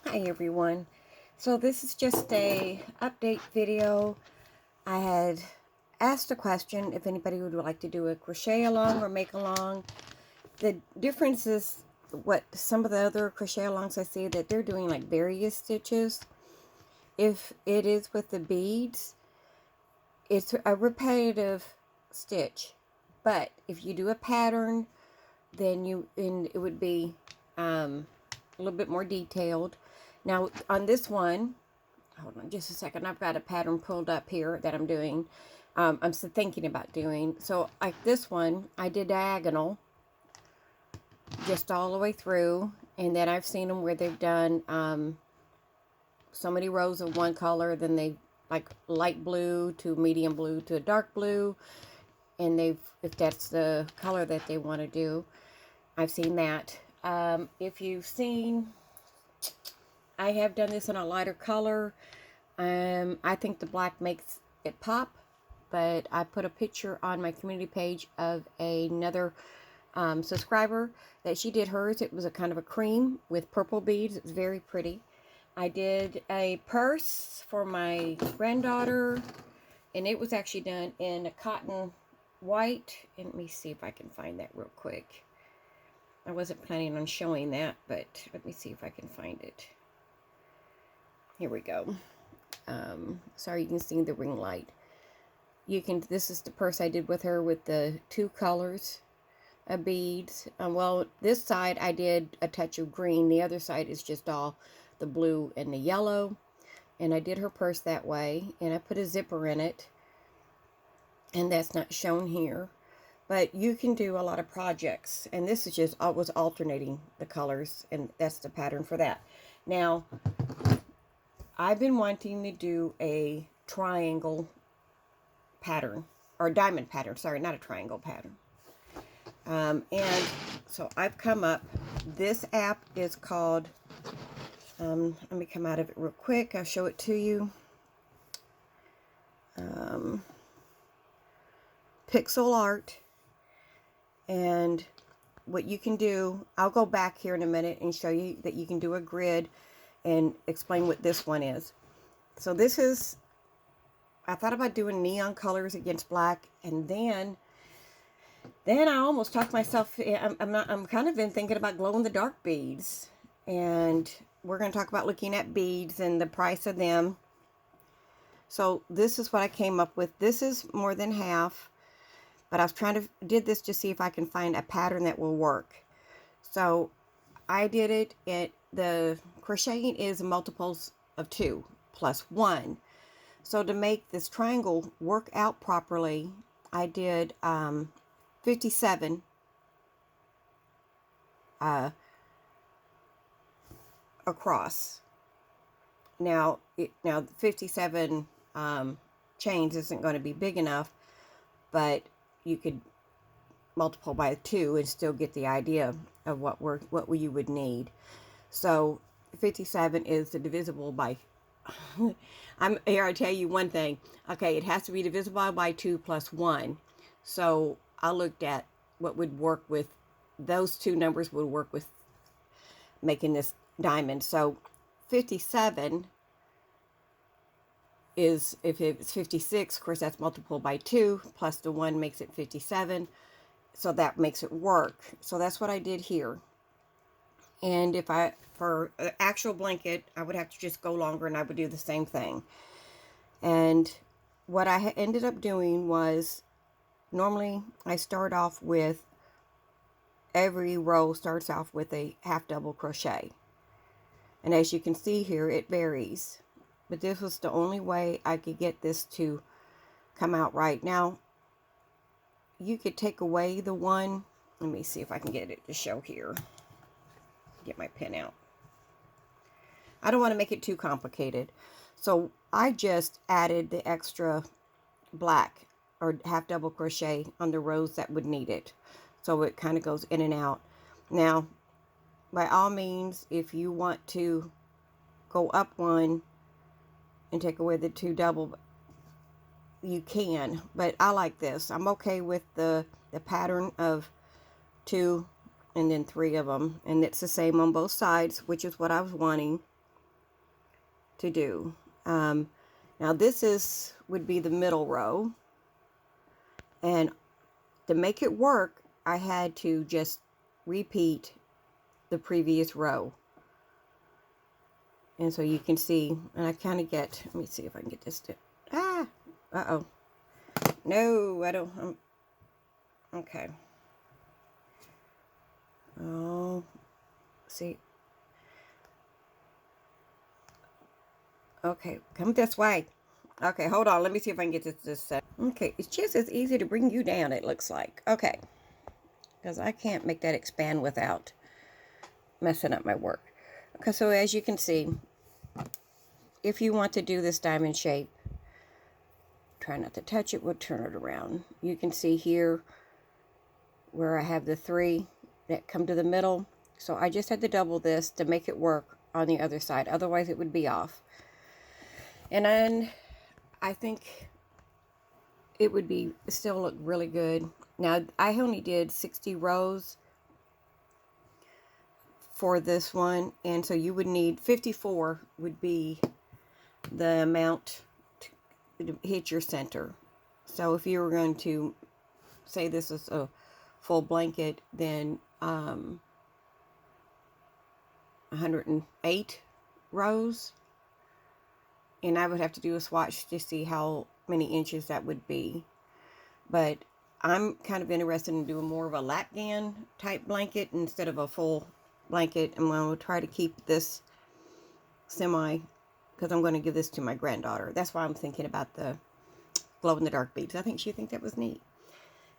Hi everyone. So this is just a update video. I had asked a question if anybody would like to do a crochet along or make along. The difference is what some of the other crochet alongs I see that they're doing like various stitches. If it is with the beads, it's a repetitive stitch. But if you do a pattern, then it would be a little bit more detailed. Now on this one, hold on just a second. I've got a pattern pulled up here that I'm doing. I'm still thinking about doing. So like this one, I did diagonal just all the way through. And then I've seen them where they've done so many rows of one color. Then they like light blue to medium blue to a dark blue. And if that's the color that they want to do, I've seen that. If you've seen, I have done this in a lighter color. I think the black makes it pop, but I put a picture on my community page of another subscriber that she did hers. It was a kind of a cream with purple beads. It was very pretty. I did a purse for my granddaughter, and it was actually done in a cotton white. And let me see if I can find that real quick. I wasn't planning on showing that, but let me see if I can find it. Here we go. Sorry, you can see the ring light. This is the purse I did with her with the two colors of beads. Well, this side I did a touch of green. The other side is just all the blue and the yellow. And I did her purse that way. And I put a zipper in it. And that's not shown here. But you can do a lot of projects. And this is just, I was alternating the colors. And that's the pattern for that. Now, I've been wanting to do a triangle pattern. Or a diamond pattern. Sorry, not a triangle pattern. And so I've come up. This app is called, let me come out of it real quick. I'll show it to you. Pixel Art. And what you can do, I'll go back here in a minute and show you that you can do a grid and explain what this one is. So this is, I thought about doing neon colors against black, and then I almost talked myself, I'm kind of been thinking about glow in the dark beads. And we're going to talk about looking at beads and the price of them. So this is what I came up with. This is more than half. But I was did this to see if I can find a pattern that will work. So I did it. The crocheting is multiples of 2 plus 1. So to make this triangle work out properly, I did 57 across. Now 57 chains isn't going to be big enough, but you could multiply by 2 and still get the idea of what you would need. So 57 is the divisible by I tell you one thing. Okay, it has to be divisible by 2 plus 1. So I looked at what would work with those two numbers would work with making this diamond. So 57 is, if it's 56, of course that's multiple by 2 plus the 1 makes it 57, so that makes it work. So that's what I did here. And if for an actual blanket, I would have to just go longer and I would do the same thing. And what I ended up doing was, normally I start off with, every row starts off with a half double crochet, and as you can see here, it varies. But this was the only way I could get this to come out right. Now, you could take away the one. Let me see if I can get it to show here. Get my pen out. I don't want to make it too complicated. So I just added the extra black or half double crochet on the rows that would need it. So it kind of goes in and out. Now, by all means, if you want to go up one and take away the 2 double, you can, but I like this. I'm okay with the pattern of 2 and then 3 of them, and it's the same on both sides, which is what I was wanting. to do. Now this would be the middle row, and to make it work, I had to just repeat the previous row. And so you can see, and I kind of get, let me see if I can get this to, uh-oh. No, I don't, okay. Oh, see. Okay, come this way. Okay, hold on. Let me see if I can get this. Okay, it's just as easy to bring you down, it looks like. Okay, because I can't make that expand without messing up my work. Okay, so as you can see, if you want to do this diamond shape, try not to touch it, we'll turn it around. You can see here where I have the 3 that come to the middle. So I just had to double this to make it work on the other side. Otherwise it would be off. And then I think it would be still look really good. Now I only did 60 rows for this one, and so you would need 54 would be the amount to hit your center. So if you were going to say this is a full blanket, then 108 rows, and I would have to do a swatch to see how many inches that would be. But I'm kind of interested in doing more of a lapgan type blanket instead of a full blanket. I'm going to try to keep this semi, because I'm going to give this to my granddaughter. That's why I'm thinking about the glow in the dark beads. I think she'd think that was neat.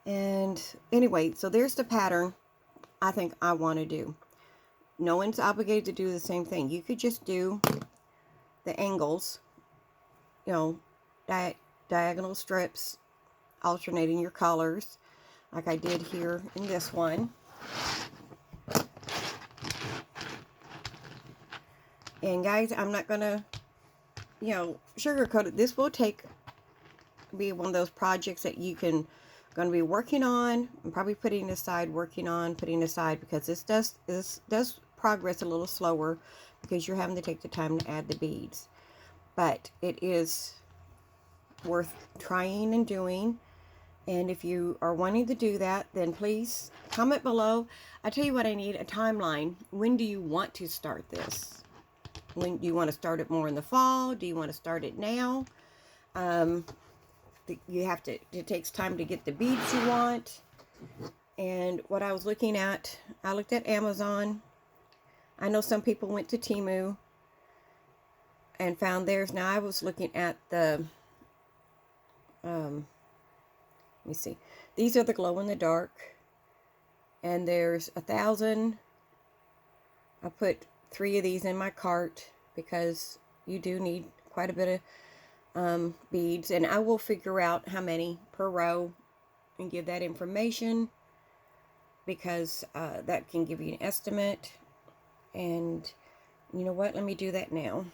And anyway, so there's the pattern I think I want to do. No one's obligated to do the same thing. You could just do the angles, you know, diagonal strips, alternating your colors, like I did here in this one. And guys, I'm not gonna, you know, sugarcoat it. This will be one of those projects that you can going to be working on and probably putting aside, putting aside, because this does progress a little slower because you're having to take the time to add the beads. But it is worth trying and doing. And if you are wanting to do that, then please comment below. I tell you what, I need a timeline. When do you want to start this? When do you want to start it more in the fall? Do you want to start it now? You have to, it takes time to get the beads you want. And what I was looking at, I looked at Amazon. I know some people went to Temu and found theirs. Now I was looking at the, let me see. These are the glow in the dark. And there's 1,000. I put 3 of these in my cart because you do need quite a bit of beads, and I will figure out how many per row and give that information, because that can give you an estimate. And you know what, let me do that now.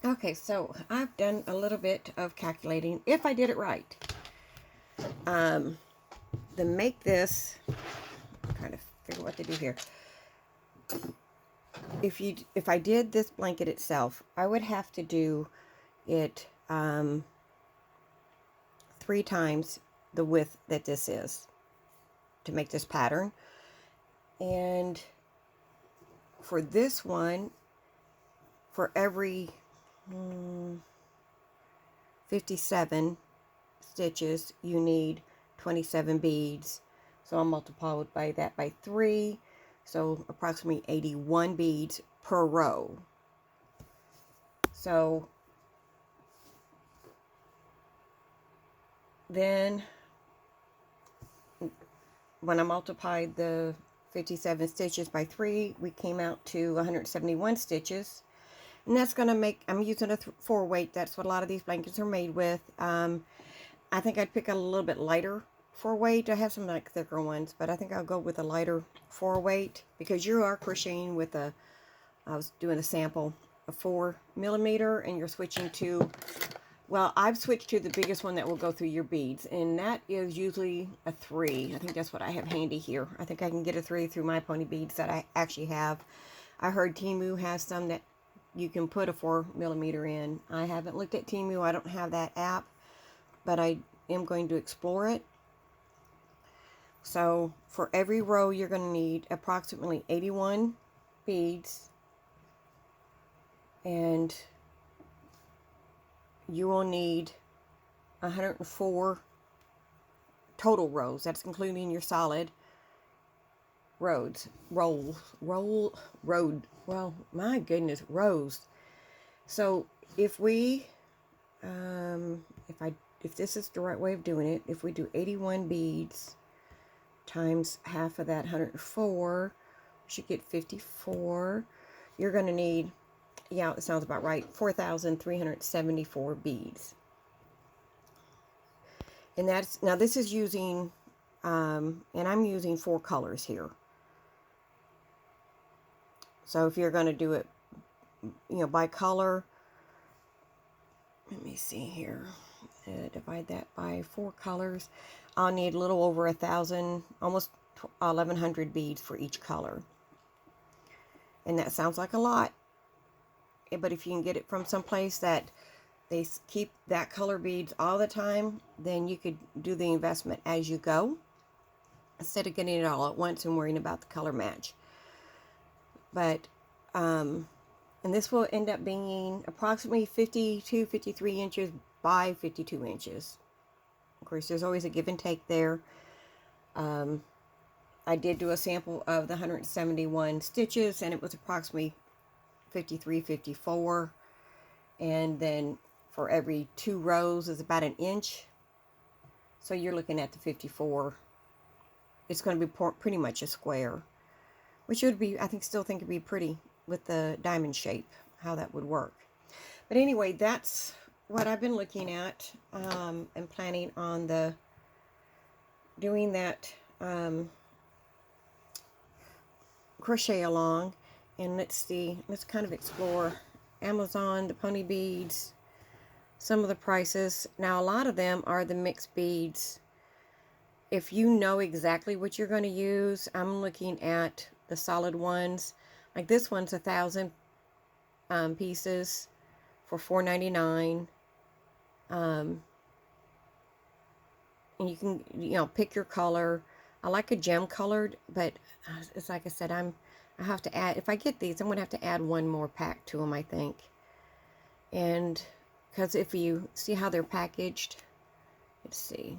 Okay, so I've done a little bit of calculating if I did it right. To make this, I'm trying to figure what to do here. If I did this blanket itself, I would have to do it 3 times the width that this is to make this pattern. And for this one, for every 57 stitches, you need 27 beads. So I'll multiply by that by 3. So approximately 81 beads per row. So then when I multiplied the 57 stitches by 3, we came out to 171 stitches. And that's going to make, I'm using a 4 weight. That's what a lot of these blankets are made with. I think I'd pick a little bit lighter 4 weight. I have some like thicker ones, but I think I'll go with a lighter 4 weight, because you are crocheting with I was doing a sample, a 4mm, and you're switching to, well, I've switched to the biggest one that will go through your beads, and that is usually a 3. I think that's what I have handy here. I think I can get a 3 through my pony beads that I actually have. I heard Temu has some that you can put a 4mm in. I haven't looked at Temu. I don't have that app, but I am going to explore it. So for every row, you're going to need approximately 81 beads, and you will need 104 total rows. That's including your solid rows. Well, my goodness, rows. So if we, if this is the right way of doing it, if we do 81 beads times half of that 104, we should get 54. You're going to need, yeah, it sounds about right, 4,374 beads. And that's, now this is using, and I'm using 4 colors here. So if you're going to do it, you know, by color, let me see here, divide that by 4 colors. I'll need a little over 1,000, almost 1,100 beads for each color. And that sounds like a lot, but if you can get it from someplace that they keep that color beads all the time, then you could do the investment as you go, instead of getting it all at once and worrying about the color match. But, and this will end up being approximately 52, 53 inches by 52 inches. Of course, there's always a give and take there. I did do a sample of the 171 stitches, and it was approximately 53, 54. And then for every 2 rows is about 1 inch. So you're looking at the 54. It's going to be pretty much a square, which would be, I still think it'd be pretty with the diamond shape, how that would work. But anyway, that's what I've been looking at, and planning on doing that crochet along. And let's see, let's kind of explore Amazon, the pony beads, some of the prices. Now, a lot of them are the mixed beads. If you know exactly what you're going to use, I'm looking at the solid ones. Like this one's 1,000 pieces for $4.99. And you can, you know, pick your color. I like a gem colored, but it's like I said, I have to add, if I get these, I'm going to have to add one more pack to them, I think. And because if you see how they're packaged, let's see.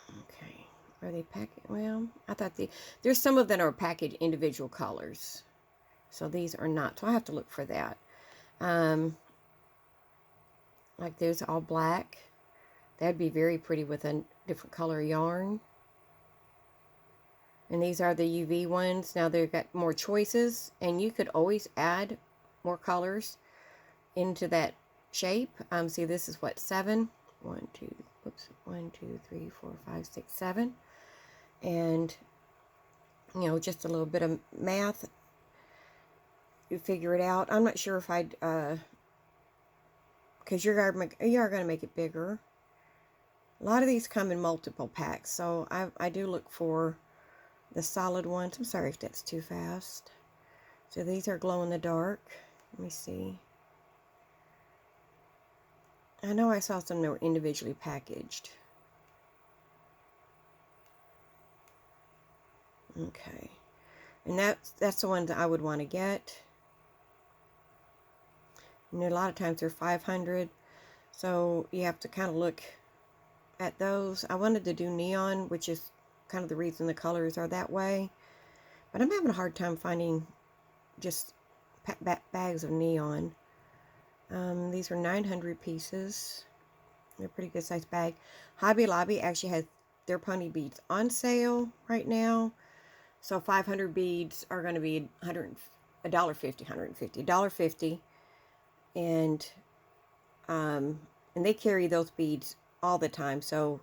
Okay, are they packaged? Well, I thought there's some of them are packaged individual colors. So these are not, so I have to look for that. Like there's all black. That'd be very pretty with a different color yarn. And these are the UV ones. Now they've got more choices, and you could always add more colors into that shape. See, this is what, 7? 1, 2, 3, 4, 5, 6, 7. And, you know, just a little bit of math. You figure it out. I'm not sure if I'd, because you are going to make it bigger. A lot of these come in multiple packs, so I do look for the solid ones. I'm sorry if that's too fast. So these are glow in the dark. Let me see. I know I saw some that were individually packaged. Okay. And that's the ones that I would want to get. And a lot of times they're 500. So you have to kind of look at those. I wanted to do neon, which is kind of the reason the colors are that way. But I'm having a hard time finding just bags of neon. These are 900 pieces. They're a pretty good size bag. Hobby Lobby actually has their pony beads on sale right now. So 500 beads are going to be $1.50. And they carry those beads all the time. So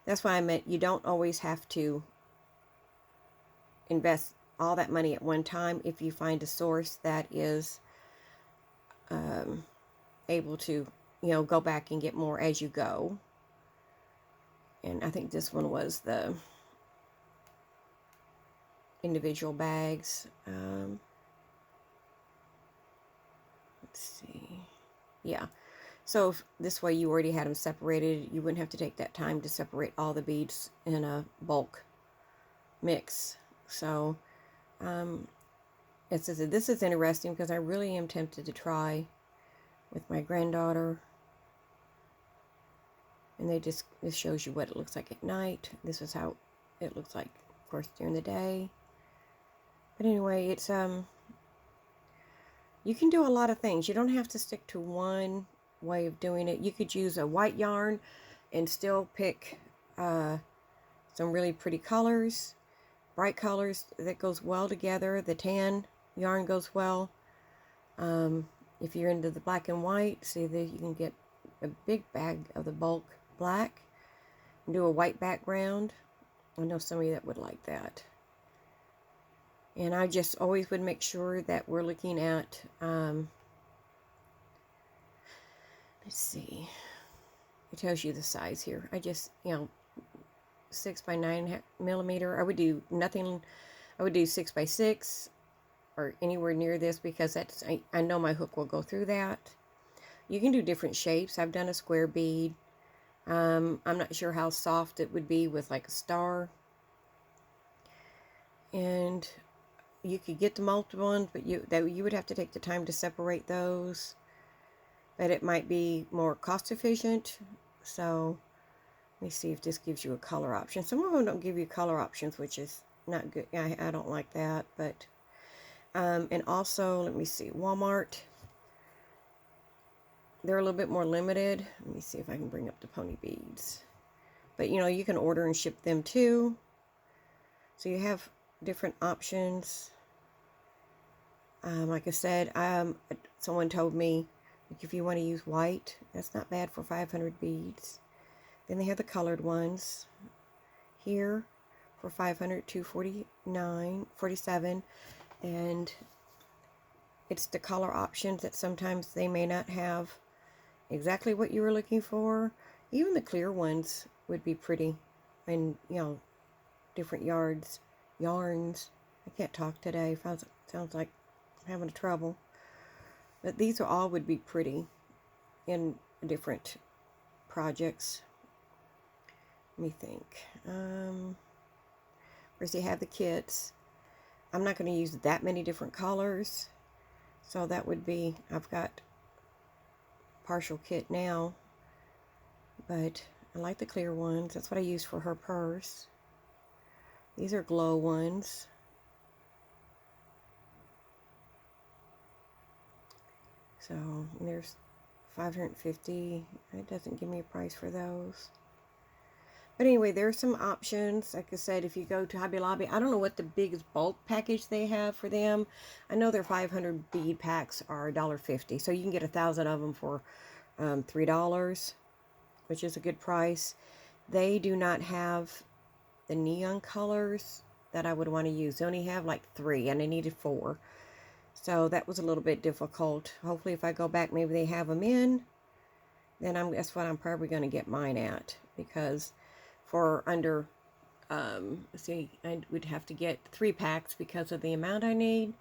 that's why I meant you don't always have to invest all that money at one time if you find a source that is able to, you know, go back and get more as you go. And I think this one was the individual bags. Let's see. Yeah. So this way you already had them separated. You wouldn't have to take that time to separate all the beads in a bulk mix. So this is interesting because I really am tempted to try with my granddaughter. And this shows you what it looks like at night. This is how it looks like, of course, during the day. But anyway, it's you can do a lot of things. You don't have to stick to one way of doing it. You could use a white yarn and still pick some really pretty colors, bright colors that goes well together. The tan yarn goes well. If you're into the black and white, see that you can get a big bag of the bulk black and do a white background. I know some of you that would like that. And I just always would make sure that we're looking at, let's see, it tells you the size here. I just, 6 by 9 millimeter. I would do nothing, I would do 6 by 6 or anywhere near this because that's, I know my hook will go through that. You can do different shapes. I've done a square bead. I'm not sure how soft it would be with like a star. And you could get the multiple ones, but you would have to take the time to separate those. But it might be more cost efficient. So let me see if this gives you a color option. Some of them don't give you color options, which is not good. I don't like that. But and also, let me see, Walmart, they're a little bit more limited. Let me see if I can bring up the pony beads. But you can order and ship them too. So you have different options. Like I said, someone told me if you want to use white, that's not bad for 500 beads. Then they have the colored ones here for 500, 249, 47, and it's the color options that sometimes they may not have exactly what you were looking for. Even the clear ones would be pretty, and different yarns. I can't talk today. Sounds like I'm having trouble. But these all would be pretty in different projects. Let me think. Whereas you have the kits. I'm not going to use that many different colors. So that would be, I've got partial kit now. But I like the clear ones. That's what I use for her purse. These are glow ones. So there's 550. It doesn't give me a price for those. But anyway, there's some options. Like I said, if you go to Hobby Lobby, I don't know what the biggest bulk package they have for them. I know their 500 bead packs are $1.50. So you can get 1,000 of them for $3, which is a good price. They do not have the neon colors that I would want to use. They only have like 3 and I needed 4. So that was a little bit difficult. Hopefully if I go back, maybe they have them in. Then that's what I'm probably going to get mine at. Because for under, see, I would have to get 3 packs because of the amount I need.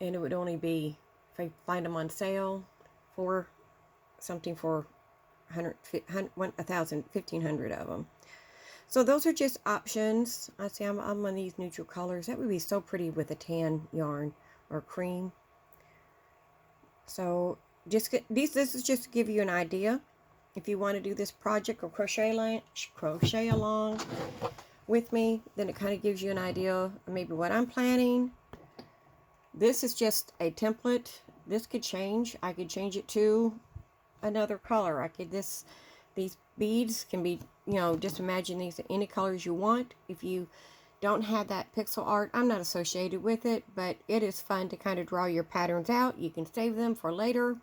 And it would only be, if I find them on sale, for something for 1,500 of them. So those are just options. I see I'm on these neutral colors. That would be so pretty with a tan yarn or cream. So just get these. This is just to give you an idea. If you want to do this project or crochet along with me, then it kind of gives you an idea of maybe what I'm planning. This is just a template. This could change. I could change it to another color. These beads can be, just imagine these any colors you want. If you don't have that pixel art, I'm not associated with it, but it is fun to kind of draw your patterns out. You can save them for later,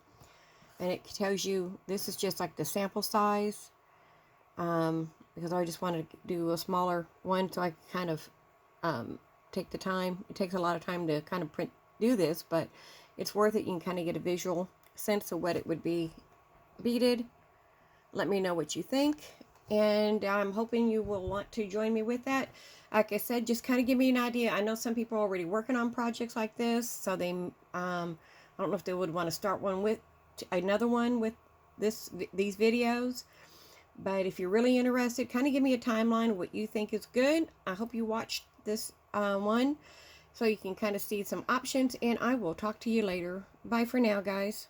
and it tells you this is just like the sample size, because I just wanted to do a smaller one so I can kind of take the time. It takes a lot of time to kind of do this, but it's worth it. You can kind of get a visual sense of what it would be beaded. Let me know what you think. and I'm hoping you will want to join me with that. Like I said, just kind of give me an idea. I know some people are already working on projects like this, so they I don't know if they would want to start another one with these videos. But if you're really interested, kind of give me a timeline of what you think is good. I hope you watched this one so you can kind of see some options, and I will talk to you later. Bye for now, guys.